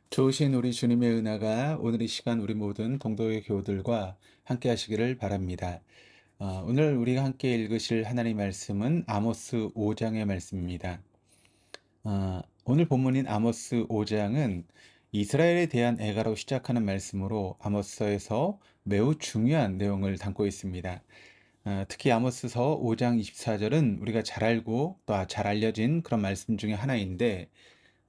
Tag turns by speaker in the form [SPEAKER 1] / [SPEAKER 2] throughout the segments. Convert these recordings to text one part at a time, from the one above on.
[SPEAKER 1] 좋으신 우리 주님의 은혜가 오늘 이 시간 우리 모든 동도의 교우들과 함께 하시기를 바랍니다. 오늘 우리가 함께 읽으실 하나님 말씀은 아모스 5장의 말씀입니다. 오늘 본문인 아모스 5장은 이스라엘에 대한 애가로 시작하는 말씀으로 아모스서에서 매우 중요한 내용을 담고 있습니다. 특히 아모스서 5장 24절은 우리가 잘 알고 또 잘 알려진 그런 말씀 중에 하나인데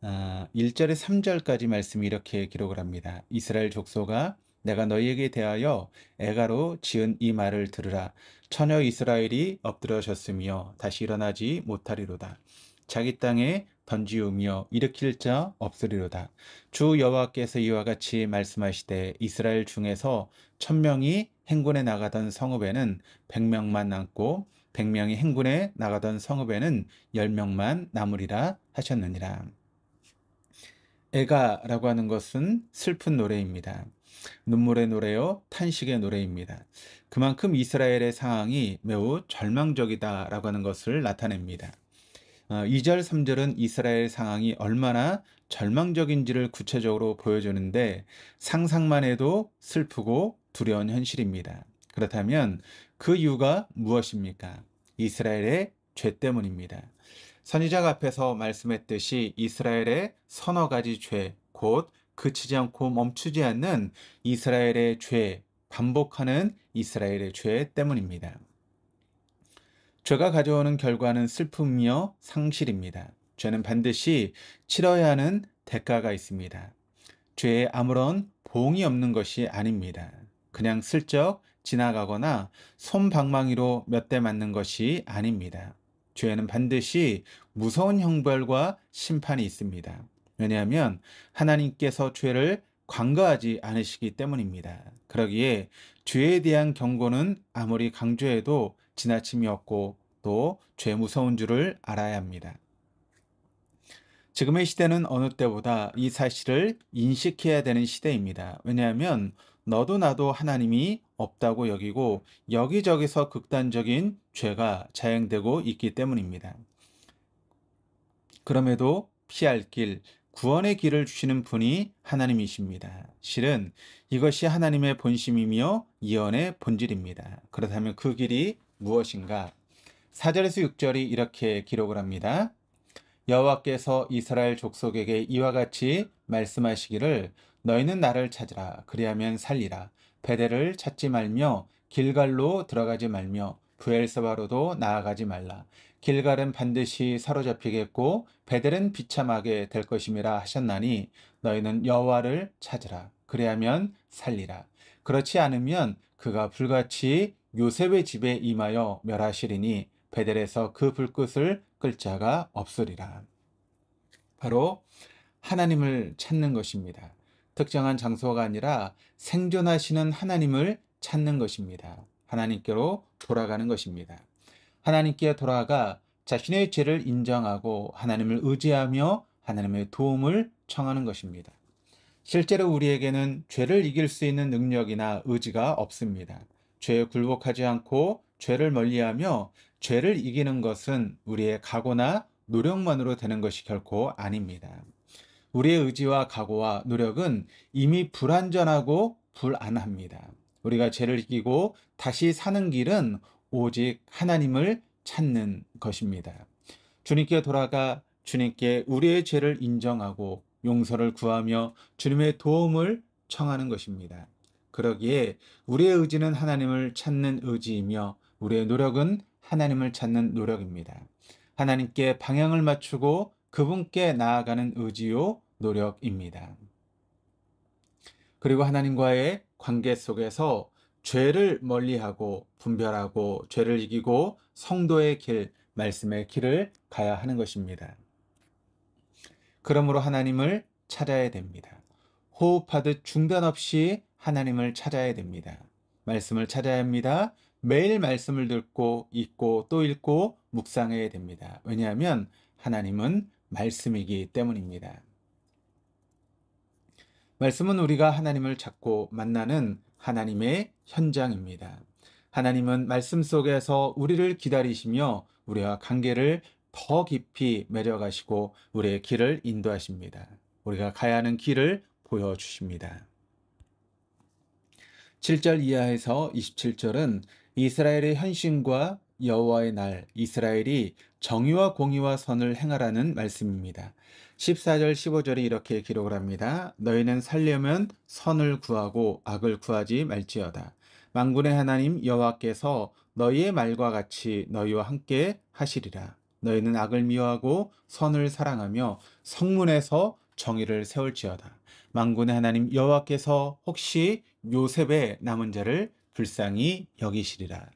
[SPEAKER 1] 1절에 3절까지 말씀이 이렇게 기록을 합니다. 이스라엘 족속아 내가 너희에게 대하여 애가로 지은 이 말을 들으라. 처녀 이스라엘이 엎드러졌으며 다시 일어나지 못하리로다. 자기 땅에 던지우며 일으킬 자 없으리로다. 주 여호와께서 이와 같이 말씀하시되 이스라엘 중에서 1000명이 행군에 나가던 성읍에는 100명만 남고 100명이 행군에 나가던 성읍에는 10명만 남으리라 하셨느니라. 애가라고 하는 것은 슬픈 노래입니다. 눈물의 노래요, 탄식의 노래입니다. 그만큼 이스라엘의 상황이 매우 절망적이다라고 하는 것을 나타냅니다. 2절, 3절은 이스라엘 상황이 얼마나 절망적인지를 구체적으로 보여주는데 상상만 해도 슬프고 두려운 현실입니다. 그렇다면 그 이유가 무엇입니까? 이스라엘의 죄 때문입니다. 선지자가 앞에서 말씀했듯이 이스라엘의 서너 가지 죄, 곧 그치지 않고 멈추지 않는 이스라엘의 죄, 반복하는 이스라엘의 죄 때문입니다. 죄가 가져오는 결과는 슬픔이며 상실입니다. 죄는 반드시 치러야 하는 대가가 있습니다. 죄에 아무런 보응이 없는 것이 아닙니다. 그냥 슬쩍 지나가거나 솜방망이로 몇 대 맞는 것이 아닙니다. 죄에는 반드시 무서운 형벌과 심판이 있습니다. 왜냐하면 하나님께서 죄를 관가하지 않으시기 때문입니다. 그러기에 죄에 대한 경고는 아무리 강조해도 지나침이 없고 또 죄 무서운 줄을 알아야 합니다. 지금의 시대는 어느 때보다 이 사실을 인식해야 되는 시대입니다. 왜냐하면 너도 나도 하나님이 없다고 여기고 여기저기서 극단적인 죄가 자행되고 있기 때문입니다. 그럼에도 피할 길, 구원의 길을 주시는 분이 하나님이십니다. 실은 이것이 하나님의 본심이며 예언의 본질입니다. 그렇다면 그 길이 무엇인가? 4절에서 6절이 이렇게 기록을 합니다. 여호와께서 이스라엘 족속에게 이와 같이 말씀하시기를 너희는 나를 찾으라 그리하면 살리라. 베델을 찾지 말며 길갈로 들어가지 말며 브엘세바로도 나아가지 말라. 길갈은 반드시 사로잡히겠고 베델은 비참하게 될 것임이라 하셨나니 너희는 여호와를 찾으라 그리하면 살리라. 그렇지 않으면 그가 불같이 요셉의 집에 임하여 멸하시리니 베델에서 그 불꽃을 끌 자가 없으리라. 바로 하나님을 찾는 것입니다. 특정한 장소가 아니라 생존하시는 하나님을 찾는 것입니다. 하나님께로 돌아가는 것입니다. 하나님께 돌아가 자신의 죄를 인정하고 하나님을 의지하며 하나님의 도움을 청하는 것입니다. 실제로 우리에게는 죄를 이길 수 있는 능력이나 의지가 없습니다. 죄에 굴복하지 않고 죄를 멀리하며 죄를 이기는 것은 우리의 각오나 노력만으로 되는 것이 결코 아닙니다. 우리의 의지와 각오와 노력은 이미 불완전하고 불안합니다. 우리가 죄를 이기고 다시 사는 길은 오직 하나님을 찾는 것입니다. 주님께 돌아가 주님께 우리의 죄를 인정하고 용서를 구하며 주님의 도움을 청하는 것입니다. 그러기에 우리의 의지는 하나님을 찾는 의지이며 우리의 노력은 하나님을 찾는 노력입니다. 하나님께 방향을 맞추고 그분께 나아가는 의지요 노력입니다. 그리고 하나님과의 관계 속에서 죄를 멀리하고 분별하고 죄를 이기고 성도의 길, 말씀의 길을 가야 하는 것입니다. 그러므로 하나님을 찾아야 됩니다. 호흡하듯 중단 없이 하나님을 찾아야 됩니다. 말씀을 찾아야 합니다. 매일 말씀을 듣고 읽고 또 읽고 묵상해야 됩니다. 왜냐하면 하나님은 말씀이기 때문입니다. 말씀은 우리가 하나님을 찾고 만나는 하나님의 현장입니다. 하나님은 말씀 속에서 우리를 기다리시며 우리와 관계를 더 깊이 맺어가시고 우리의 길을 인도하십니다. 우리가 가야 하는 길을 보여주십니다. 7절 이하에서 27절은 이스라엘의 현신과 여호와의 날, 이스라엘이 정의와 공의와 선을 행하라는 말씀입니다. 14절, 15절이 이렇게 기록을 합니다. 너희는 살려면 선을 구하고 악을 구하지 말지어다. 만군의 하나님 여호와께서 너희의 말과 같이 너희와 함께 하시리라. 너희는 악을 미워하고 선을 사랑하며 성문에서 정의를 세울지어다. 만군의 하나님 여호와께서 혹시 요셉의 남은 자를 불쌍히 여기시리라.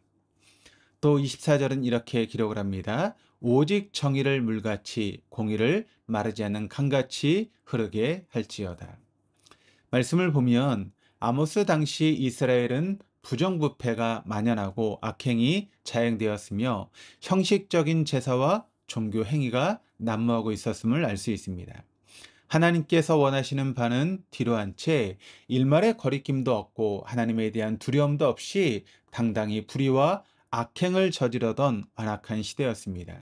[SPEAKER 1] 또 24절은 이렇게 기록을 합니다. 오직 정의를 물같이 공의를 마르지 않는 강같이 흐르게 할지어다. 말씀을 보면 아모스 당시 이스라엘은 부정부패가 만연하고 악행이 자행되었으며 형식적인 제사와 종교 행위가 난무하고 있었음을 알 수 있습니다. 하나님께서 원하시는 바는 뒤로한 채 일말의 거리낌도 없고 하나님에 대한 두려움도 없이 당당히 불의와 악행을 저지르던 완악한 시대였습니다.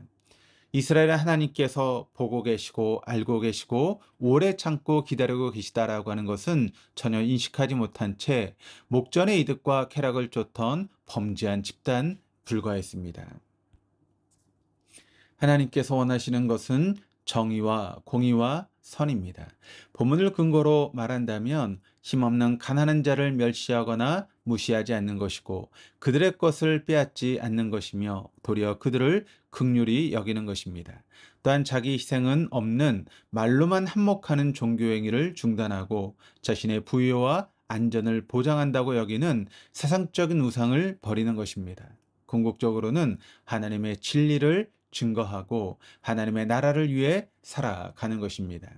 [SPEAKER 1] 이스라엘은 하나님께서 보고 계시고 알고 계시고 오래 참고 기다리고 계시다라고 하는 것은 전혀 인식하지 못한 채 목전의 이득과 쾌락을 쫓던 범죄한 집단 불과했습니다. 하나님께서 원하시는 것은 정의와 공의와 선입니다. 본문을 근거로 말한다면 힘없는 가난한 자를 멸시하거나 무시하지 않는 것이고 그들의 것을 빼앗지 않는 것이며 도리어 그들을 긍휼히 여기는 것입니다. 또한 자기 희생은 없는 말로만 한몫하는 종교행위를 중단하고 자신의 부유와 안전을 보장한다고 여기는 세상적인 우상을 버리는 것입니다. 궁극적으로는 하나님의 진리를 증거하고 하나님의 나라를 위해 살아가는 것입니다.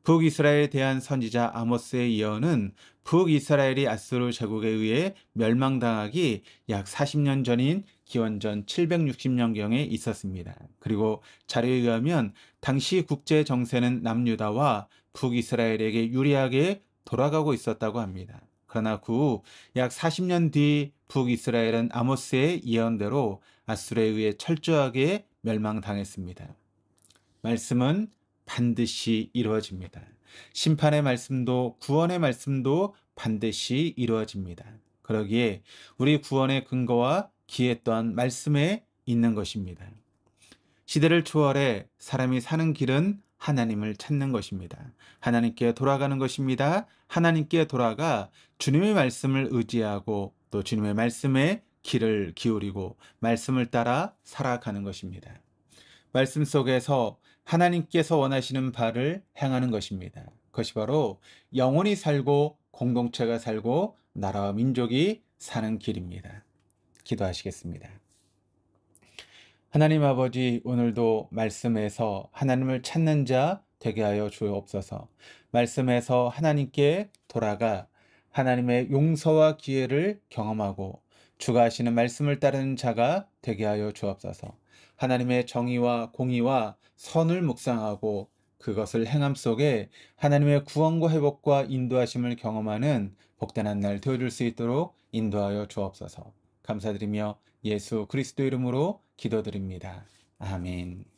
[SPEAKER 1] 북이스라엘에 대한 선지자 아모스의 예언은 북이스라엘이 아수르 제국에 의해 멸망당하기 약 40년 전인 기원전 760년경에 있었습니다. 그리고 자료에 의하면 당시 국제 정세는 남유다와 북이스라엘에게 유리하게 돌아가고 있었다고 합니다. 그러나 그 후 약 40년 뒤 북이스라엘은 아모스의 예언대로 아수르에 의해 철저하게 멸망당했습니다. 말씀은 반드시 이루어집니다. 심판의 말씀도 구원의 말씀도 반드시 이루어집니다. 그러기에 우리 구원의 근거와 기회 또한 말씀에 있는 것입니다. 시대를 초월해 사람이 사는 길은 하나님을 찾는 것입니다. 하나님께 돌아가는 것입니다. 하나님께 돌아가 주님의 말씀을 의지하고 또 주님의 말씀에 귀를 기울이고 말씀을 따라 살아가는 것입니다. 말씀 속에서 하나님께서 원하시는 바를 행하는 것입니다. 그것이 바로 영혼이 살고 공동체가 살고 나라와 민족이 사는 길입니다. 기도하시겠습니다. 하나님 아버지, 오늘도 말씀에서 하나님을 찾는 자 되게 하여 주옵소서. 말씀에서 하나님께 돌아가 하나님의 용서와 기회를 경험하고 주가 하시는 말씀을 따르는 자가 되게 하여 주옵소서. 하나님의 정의와 공의와 선을 묵상하고 그것을 행함 속에 하나님의 구원과 회복과 인도하심을 경험하는 복된 한 날 되어줄 수 있도록 인도하여 주옵소서. 감사드리며 예수 그리스도 이름으로 기도드립니다. 아멘.